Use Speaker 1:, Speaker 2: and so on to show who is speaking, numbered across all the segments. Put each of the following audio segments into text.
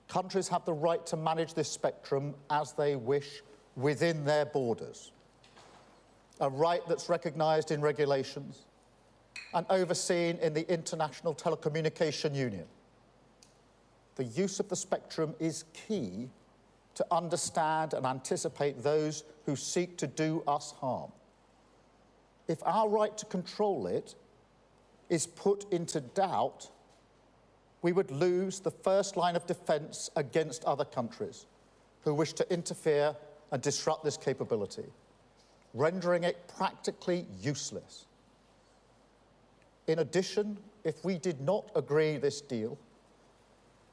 Speaker 1: Countries have the right to manage this spectrum as they wish within their borders, a right that's recognised in regulations and overseen in the International Telecommunication Union. The use of the spectrum is key to understand and anticipate those who seek to do us harm. If our right to control it is put into doubt, we would lose the first line of defence against other countries who wish to interfere and disrupt this capability, rendering it practically useless. In addition, if we did not agree this deal,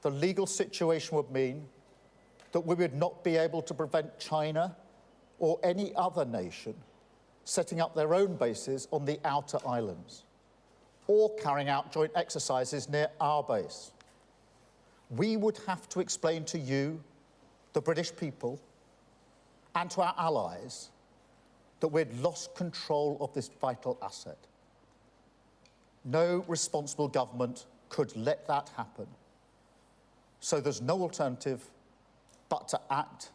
Speaker 1: the legal situation would mean that we would not be able to prevent China or any other nation setting up their own bases on the outer islands or carrying out joint exercises near our base. We would have to explain to you, the British people, and to our allies that we'd lost control of this vital asset. No responsible government could let that happen. So there's no alternative but to act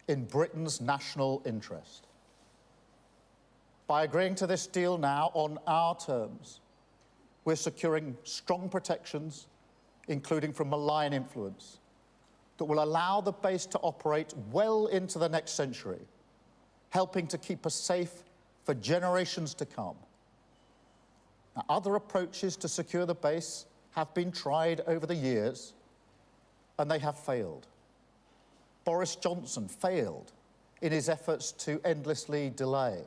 Speaker 1: in Britain's national interest. By agreeing to this deal now on our terms, we're securing strong protections, including from malign influence, that will allow the base to operate well into the next century, helping to keep us safe for generations to come. Now, other approaches to secure the base have been tried over the years, and they have failed. Boris Johnson failed in his efforts to endlessly delay.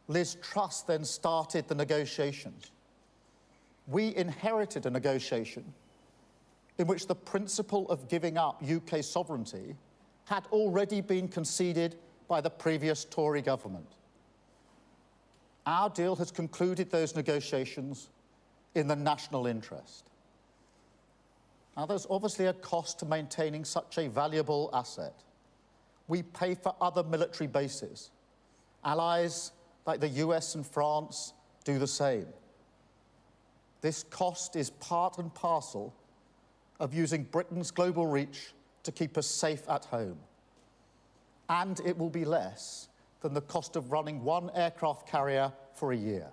Speaker 1: Liz Truss then started the negotiations. We inherited a negotiation in which the principle of giving up UK sovereignty had already been conceded by the previous Tory government. Our deal has concluded those negotiations in the national interest. Now, there's obviously a cost to maintaining such a valuable asset. We pay for other military bases. Allies like the US and France do the same. This cost is part and parcel of using Britain's global reach to keep us safe at home. And it will be less than the cost of running one aircraft carrier for a year.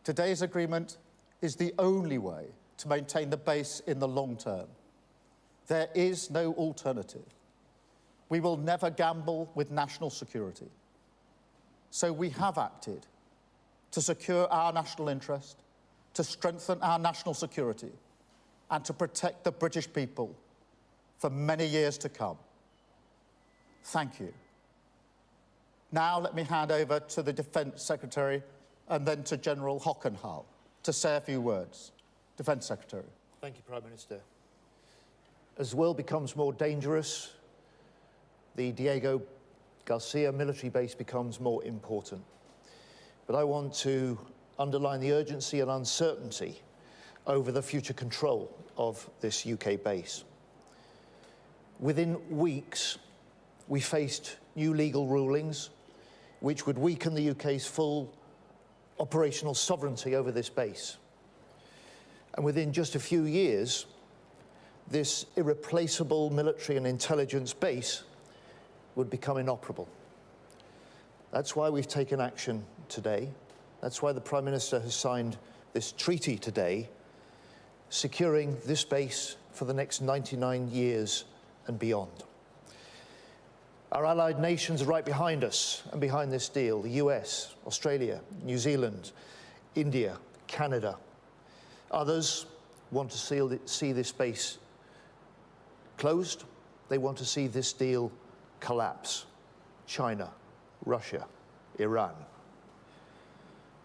Speaker 1: Today's agreement is the only way to maintain the base in the long term. There is no alternative. We will never gamble with national security. So we have acted to secure our national interest, to strengthen our national security, and to protect the British people for many years to come. Thank you. Now let me hand over to the Defence Secretary and then to General Hockenhull to say a few words. Defence Secretary.
Speaker 2: Thank you, Prime Minister. As the world becomes more dangerous, the Diego Garcia military base becomes more important. But I want to underline the urgency and uncertainty over the future control of this UK base. Within weeks, we faced new legal rulings which would weaken the UK's full operational sovereignty over this base. And within just a few years, this irreplaceable military and intelligence base would become inoperable. That's why we've taken action today. That's why the Prime Minister has signed this treaty today, securing this base for the next 99 years and beyond. Our allied nations are right behind us and behind this deal: the US, Australia, New Zealand, India, Canada. Others want to see this base closed. They want to see this deal collapse. China, Russia, Iran.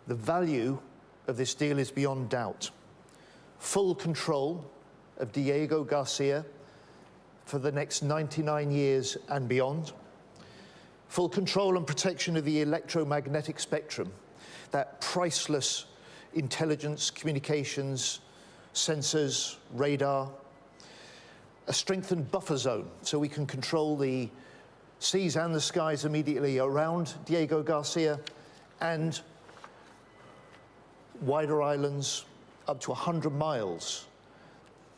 Speaker 2: The value of this deal is beyond doubt. Full control of Diego Garcia for the next 99 years and beyond. Full control and protection of the electromagnetic spectrum, that priceless intelligence, communications, sensors, radar. A strengthened buffer zone so we can control the seas and the skies immediately around Diego Garcia, and wider islands up to 100 miles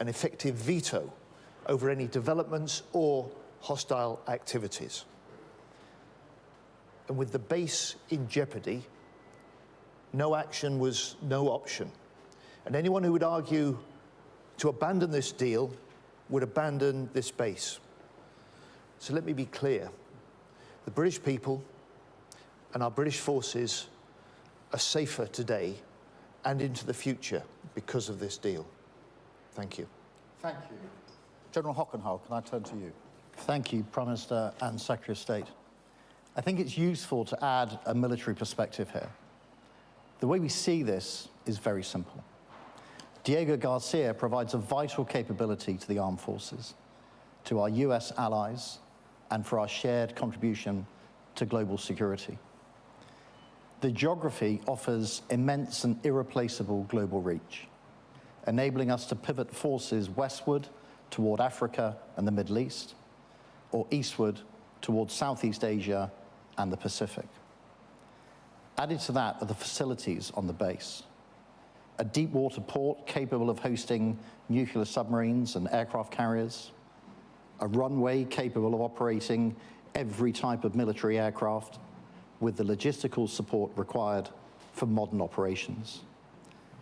Speaker 2: an effective veto over any developments or hostile activities. And with the base in jeopardy, no action was no option. And anyone who would argue to abandon this deal would abandon this base. So let me be clear. The British people and our British forces are safer today and into the future because of this deal. Thank you.
Speaker 1: Thank you. General Hockenhull, can I turn to you?
Speaker 3: Thank you, Prime Minister and Secretary of State. I think it's useful to add a military perspective here. The way we see this is very simple. Diego Garcia provides a vital capability to the armed forces, to our US allies, and for our shared contribution to global security. The geography offers immense and irreplaceable global reach, enabling us to pivot forces westward toward Africa and the Middle East, or eastward towards Southeast Asia and the Pacific. Added to that are the facilities on the base. A deep water port capable of hosting nuclear submarines and aircraft carriers, a runway capable of operating every type of military aircraft with the logistical support required for modern operations,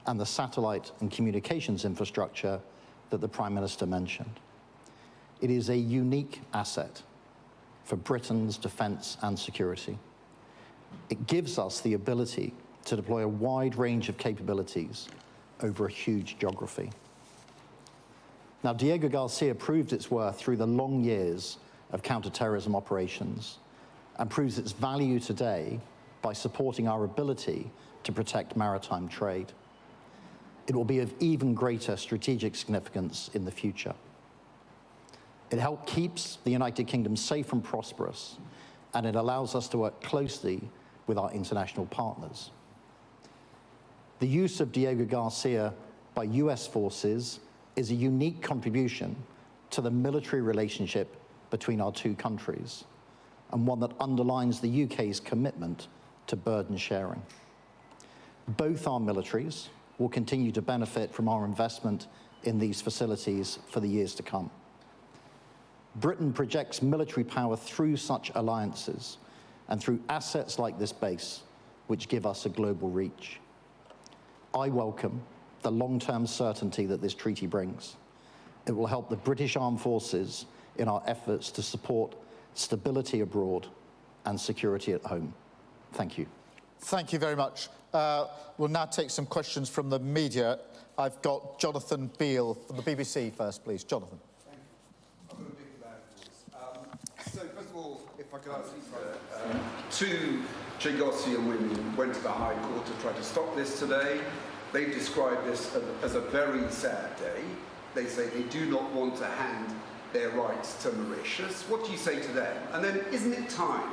Speaker 3: and the satellite and communications infrastructure that the Prime Minister mentioned. It is a unique asset for Britain's defence and security. It gives us the ability to deploy a wide range of capabilities over a huge geography. Now, Diego Garcia proved its worth through the long years of counter-terrorism operations and proves its value today by supporting our ability to protect maritime trade. It will be of even greater strategic significance in the future. It helps keeps the United Kingdom safe and prosperous, and it allows us to work closely with our international partners. The use of Diego Garcia by US forces is a unique contribution to the military relationship between our two countries, and one that underlines the UK's commitment to burden sharing. Both our militaries will continue to benefit from our investment in these facilities for the years to come. Britain projects military power through such alliances and through assets like this base, which give us a global reach. I welcome the long-term certainty that this treaty brings. It will help the British Armed Forces in our efforts to support stability abroad and security at home. Thank you.
Speaker 1: Thank you very much. We'll now take some questions from the media. I've got Jonathan Beale from the BBC first, please. Jonathan.
Speaker 4: Thank you. I'm going to pick that, of course. So, first of all, if I could ask you, two Chagosian women went to the High Court to try to stop this today. They've described this as a very sad day. They say they do not want to hand their rights to Mauritius. What do you say to them? And then, isn't it time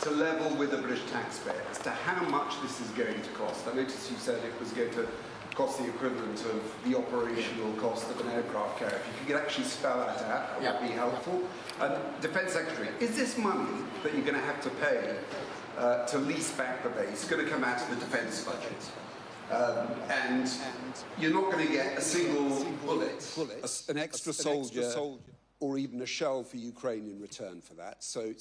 Speaker 4: to level with the British taxpayer as to how much this is going to cost? I noticed you said it was going to cost the equivalent of the operational cost of an aircraft carrier. If you could actually spell that out, that would be helpful. And Defence Secretary, is this money that you're going to have to pay to lease back the base going to come out of the defence budget? And you're not going to get a single bullet, an extra soldier, or even a shell for Ukraine in return for that. So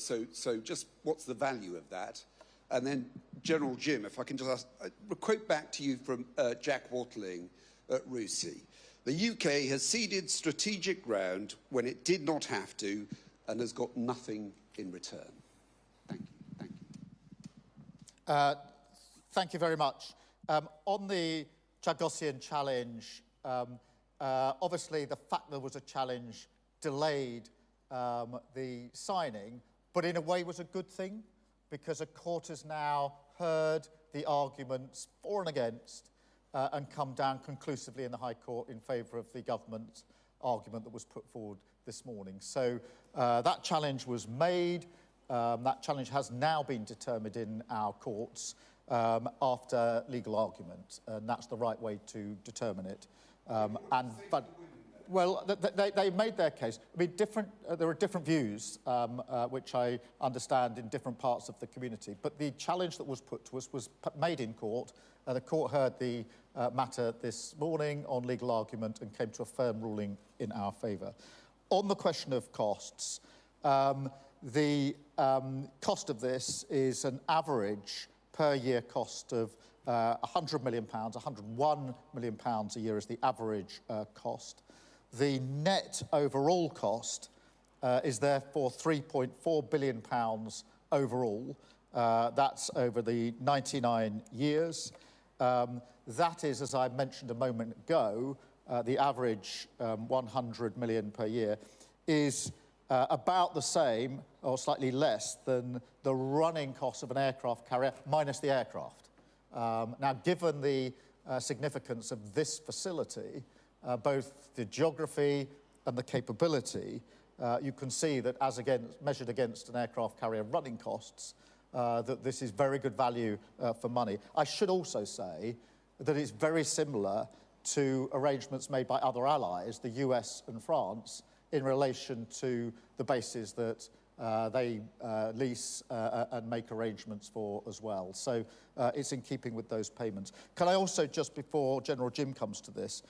Speaker 4: just what's the value of that? And then, General Jim, if I can just ask, a quote back to you from Jack Watling at RUSI. The UK has ceded strategic ground when it did not have to and has got nothing in return. Thank you. Thank you.
Speaker 1: Thank you very much. On the Chagosian challenge, obviously the fact there was a challenge delayed the signing, but in a way was a good thing, because a court has now heard the arguments for and against and come down conclusively in the High Court in favour of the government's argument that was put forward this morning. So that challenge was made. That challenge has now been determined in our courts
Speaker 4: after legal argument, and that's the right way to determine it.
Speaker 1: Well, they made their case. I mean, there are different views, which I understand in different parts of the community. But the challenge that was put to us was made in court. The court heard the matter this morning on legal argument and came to a firm ruling in our favour. On the question of costs, the cost of this is an average per year cost of £100 million, £101 million a year is the average cost. The net overall cost is therefore £3.4 billion overall. That's over the 99 years. That is, as I mentioned a moment ago, the average 100 million per year is about the same or slightly less than the running cost of an aircraft carrier minus the aircraft. Now, given the significance of this facility, both the geography and the capability, you can see that as measured against an aircraft carrier running costs, that this is very good value for money. I should also say that it's very similar to arrangements made by other allies, the US and France, in relation to the bases that they lease and make arrangements for as well. So it's in keeping with those payments. Can I also, just before General Jim comes to this,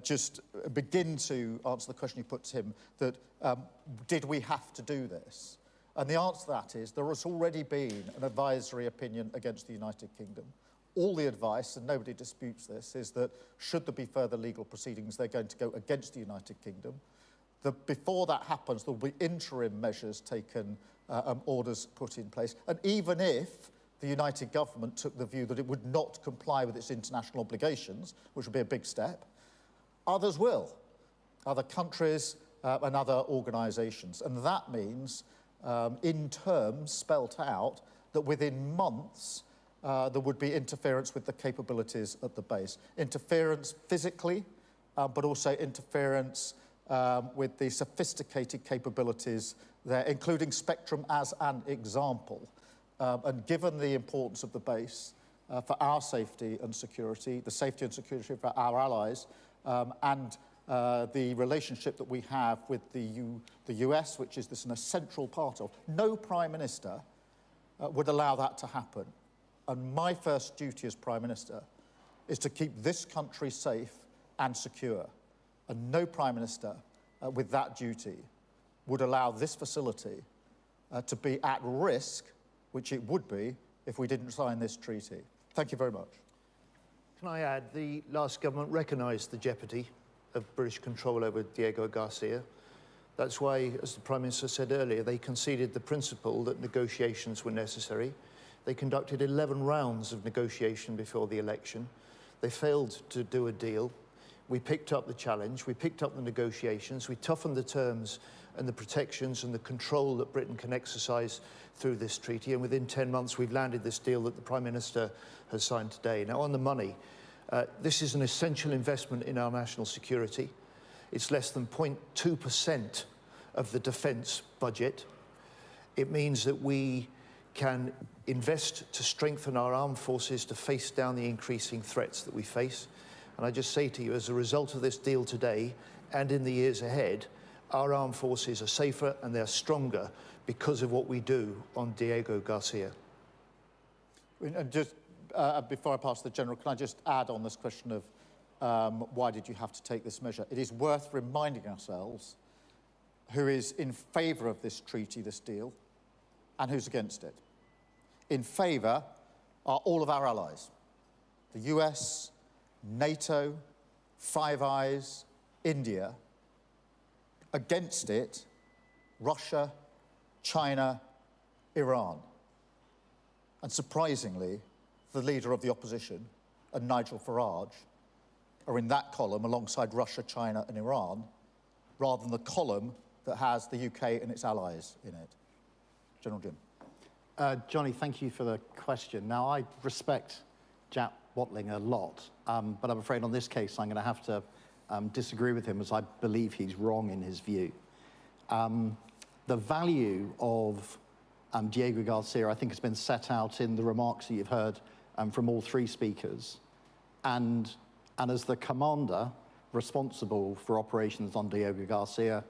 Speaker 1: just begin to answer the question you put to him, that did we have to do this? And the answer to that is there has already been an advisory opinion against the United Kingdom. All the advice, and nobody disputes this, is that should there be further legal proceedings, they're going to go against the United Kingdom. Before that happens, there will be interim measures taken, orders put in place. And even if the United Government took the view that it would not comply with its international obligations, which would be a big step, others will, other countries and other organisations. And that means, in terms spelt out, that within months, there would be interference with the capabilities at the base. Interference physically, but also interference with the sophisticated capabilities there, including spectrum as an example. And given the importance of the base for our safety and security, the safety and security of our allies, and the relationship that we have with the US, which is this an essential part of, no Prime Minister would allow that to happen. And my first duty as Prime Minister is to keep this country safe and secure. And no Prime Minister with that duty would allow this facility to be at risk, which it would be if we didn't sign this treaty. Thank you very much.
Speaker 2: Can I add, the last government recognised the jeopardy of British control over Diego Garcia. That's why, as the Prime Minister said earlier, they conceded the principle that negotiations were necessary. They conducted 11 rounds of negotiation before the election. They failed to do a deal. We picked up the challenge, we picked up the negotiations, we toughened the terms and the protections and the control that Britain can exercise through this treaty, and within 10 months we've landed this deal that the Prime Minister has signed today. Now, on the money, this is an essential investment in our national security. It's less than 0.2% of the defence budget. It means that we can invest to strengthen our armed forces to face down the increasing threats that we face. And I just say to you, as a result of this deal today and in the years ahead, our armed forces are safer and they're stronger because of what we do on Diego Garcia.
Speaker 1: And just before I pass to the General, can I just add on this question of why did you have to take this measure? It is worth reminding ourselves who is in favour of this treaty, this deal, and who's against it. In favour are all of our allies, the US, NATO, Five Eyes, India. Against it, Russia, China, Iran. And surprisingly, the leader of the opposition, and Nigel Farage, are in that column alongside Russia, China and Iran, rather than the column that has the UK and its allies in it. General Jim.
Speaker 3: Johnny, thank you for the question. Now, I respect Jack Watling a lot, but I'm afraid on this case I'm going to have to disagree with him, as I believe he's wrong in his view. The value of Diego Garcia, I think, has been set out in the remarks that you've heard from all three speakers. And as the commander responsible for operations on Diego Garcia,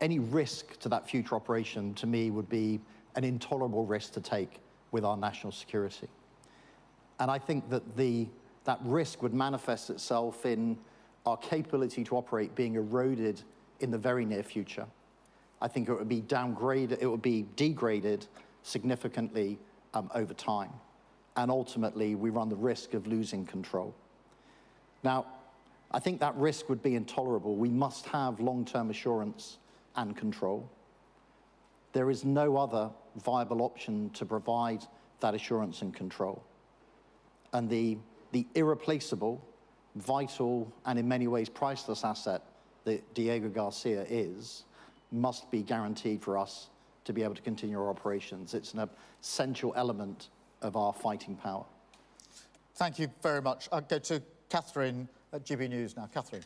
Speaker 3: any risk to that future operation, to me, would be an intolerable risk to take with our national security. And I think that that risk would manifest itself in our capability to operate being eroded in the very near future. I think it would be downgraded, it would be degraded significantly over time. And ultimately, we run the risk of losing control. Now, I think that risk would be intolerable. We must have long-term assurance and control. There is no other viable option to provide that assurance and control. And the irreplaceable, vital, and in many ways priceless asset that Diego Garcia is, must be guaranteed for us to be able to continue our operations. It's an essential element of our fighting power.
Speaker 1: Thank you very much. I'll go to Catherine at GB News now. Catherine.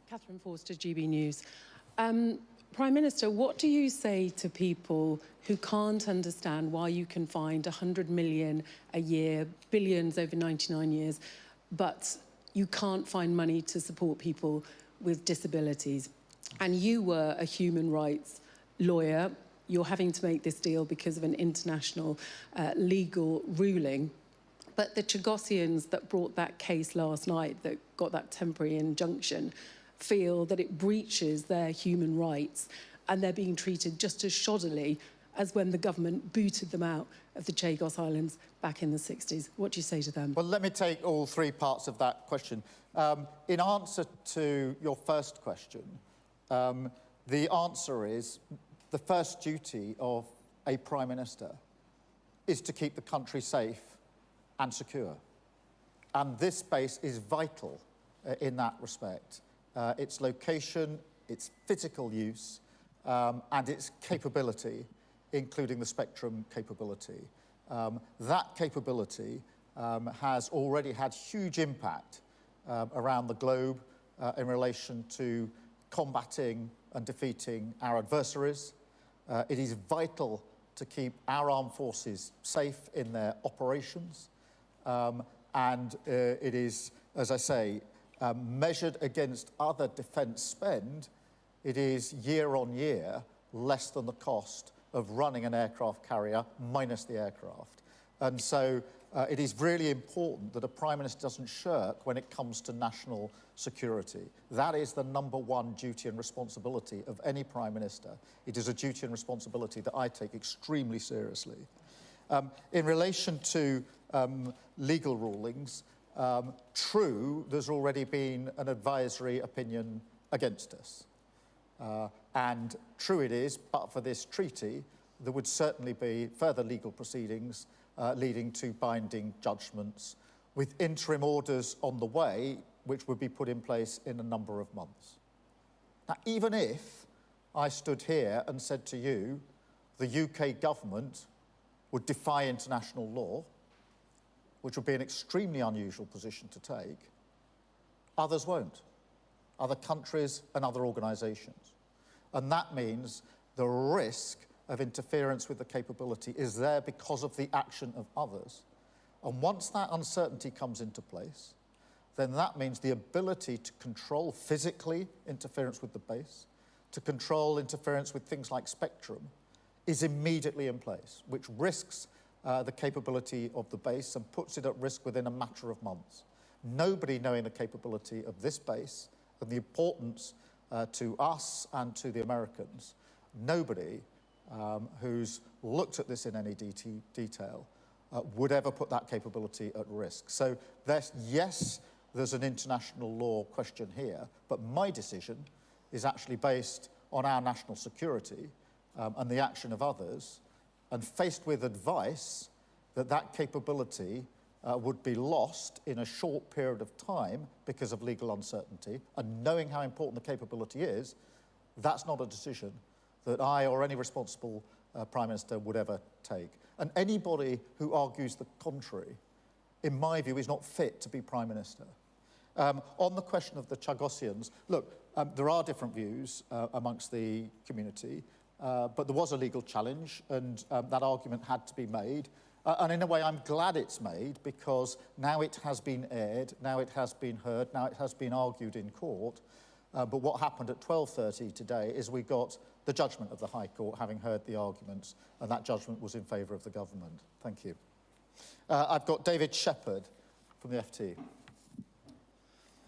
Speaker 5: Catherine Forster, GB News. Prime Minister, what do you say to people who can't understand why you can find 100 million a year, billions over 99 years, but you can't find money to support people with disabilities? And you were a human rights lawyer. You're having to make this deal because of an international legal ruling. But the Chagosians that brought that case last night, that got that temporary injunction, feel that it breaches their human rights, and they're being treated just as shoddily as when the government booted them out of the Chagos Islands back in the 60s. What do you say to them?
Speaker 1: Well, let me take all three parts of that question. In answer to your first question, the answer is the first duty of a Prime Minister is to keep the country safe and secure. And this base is vital in that respect. Its location, its physical use, and its capability, including the spectrum capability. That capability has already had huge impact around the globe in relation to combating and defeating our adversaries. It is vital to keep our armed forces safe in their operations. And it is, as I say, measured against other defence spend, it is year on year less than the cost of running an aircraft carrier minus the aircraft. And so it is really important that a Prime Minister doesn't shirk when it comes to national security. That is the number one duty and responsibility of any Prime Minister. It is a duty and responsibility that I take extremely seriously. In relation to legal rulings, true, there's already been an advisory opinion against us. And true it is, but for this treaty, there would certainly be further legal proceedings leading to binding judgments with interim orders on the way, which would be put in place in a number of months. Now, even if I stood here and said to you, the UK government would defy international law, which would be an extremely unusual position to take, others won't. Other countries and other organisations. And that means the risk of interference with the capability is there because of the action of others. And once that uncertainty comes into place, then that means the ability to control physically interference with the base, to control interference with things like spectrum, is immediately in place, which risks the capability of the base and puts it at risk within a matter of months. Nobody knowing the capability of this base and the importance to us and to the Americans, nobody who's looked at this in any detail would ever put that capability at risk. So yes, there's an international law question here, but my decision is actually based on our national security and the action of others, and faced with advice that that capability would be lost in a short period of time because of legal uncertainty, and knowing how important the capability is, that's not a decision that I or any responsible Prime Minister would ever take. And anybody who argues the contrary, in my view, is not fit to be Prime Minister. On the question of the Chagosians, look, there are different views amongst the community, but there was a legal challenge, and that argument had to be made. And in a way, I'm glad it's made, because now it has been aired, now it has been heard, now it has been argued in court. But what happened at 12:30 today is we got the judgment of the High Court, having heard the arguments, and that judgment was in favour of the government. Thank you. I've got David Shepherd from the FT.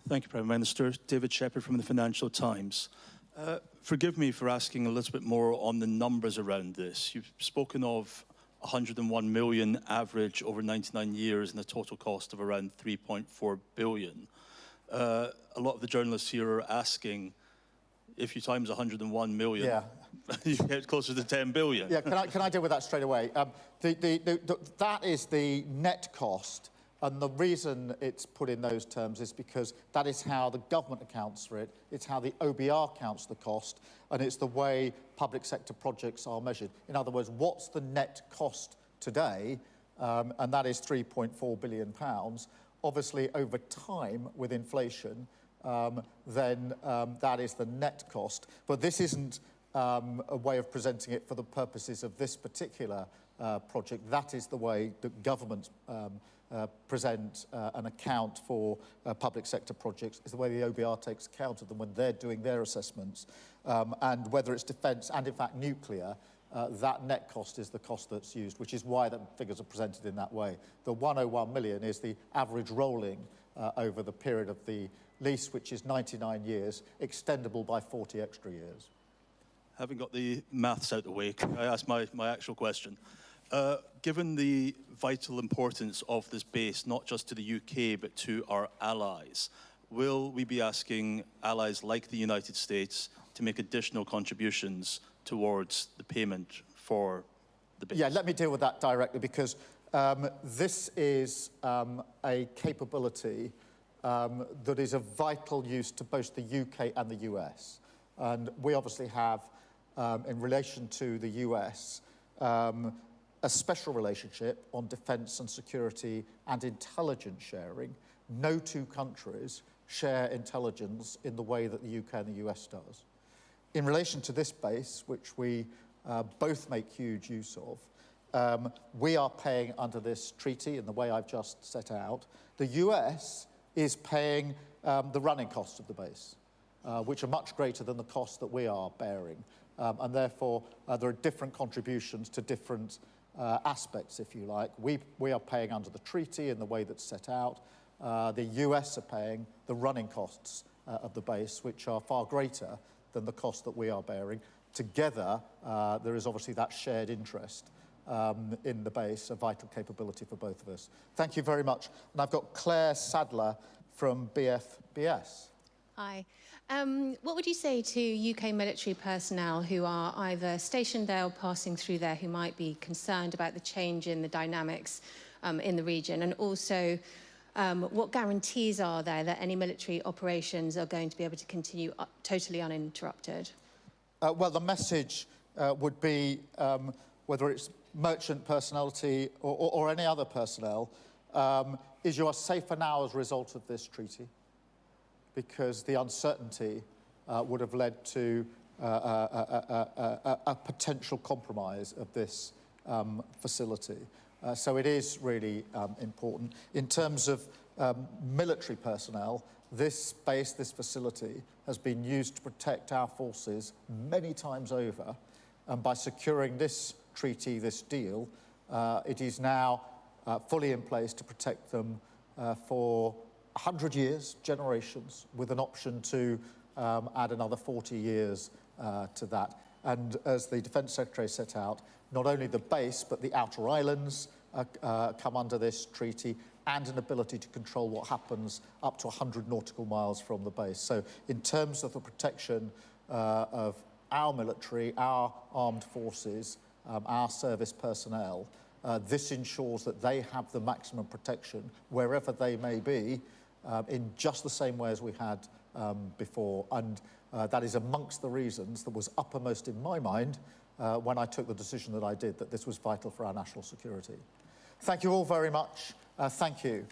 Speaker 6: Thank you, Prime Minister. David Shepherd from the Financial Times. Forgive me for asking a little bit more on the numbers around this. You've spoken of 101 million average over 99 years and a total cost of around 3.4 billion. A lot of the journalists here are asking, if you times 101 million, you get closer to 10 billion.
Speaker 1: Yeah, can I deal with that straight away? That is the net cost, and the reason it's put in those terms is because that is how the government accounts for it, it's how the OBR counts the cost, and it's the way public sector projects are measured. In other words, what's the net cost today? And that is £3.4 billion. Obviously, over time, with inflation, then that is the net cost. But this isn't a way of presenting it for the purposes of this particular project. That is the way that governments present an account for public sector projects, is the way the OBR takes account of them when they're doing their assessments. And whether it's defence and, in fact, nuclear, that net cost is the cost that's used, which is why the figures are presented in that way. The 101 million is the average rolling over the period of the lease, which is 99 years, extendable by 40 extra years.
Speaker 6: Having got the maths out of the way, can I ask my actual question? Given the vital importance of this base, not just to the UK, but to our allies, will we be asking allies like the United States to make additional contributions towards the payment for the base?
Speaker 1: Yeah, let me deal with that directly, because this is a capability that is of vital use to both the UK and the US. And we obviously have, in relation to the US, a special relationship on defence and security and intelligence sharing. No two countries share intelligence in the way that the UK and the US does. In relation to this base, which we both make huge use of, we are paying under this treaty in the way I've just set out. The US is paying the running costs of the base, which are much greater than the costs that we are bearing. And therefore, there are different contributions to different aspects, if you like. We are paying under the treaty in the way that's set out. The US are paying the running costs of the base, which are far greater than the cost that we are bearing. Together, there is obviously that shared interest in the base, a vital capability for both of us. Thank you very much. And I've got Claire Sadler from BFBS.
Speaker 7: Hi. What would you say to UK military personnel who are either stationed there or passing through there, who might be concerned about the change in the dynamics in the region? And also, what guarantees are there that any military operations are going to be able to continue totally uninterrupted?
Speaker 1: Well, the message would be, whether it's merchant personality or any other personnel, is you are safer now as a result of this treaty, because the uncertainty would have led to a potential compromise of this facility. So it is really important. In terms of military personnel, this base, this facility, has been used to protect our forces many times over. And by securing this treaty, this deal, it is now fully in place to protect them for 100 years, generations, with an option to add another 40 years to that. And as the Defence Secretary set out, not only the base, but the outer islands come under this treaty, and an ability to control what happens up to 100 nautical miles from the base. So in terms of the protection of our military, our armed forces, our service personnel, this ensures that they have the maximum protection wherever they may be, in just the same way as we had before. And that is amongst the reasons that was uppermost in my mind when I took the decision that I did, that this was vital for our national security. Thank you all very much. Thank you.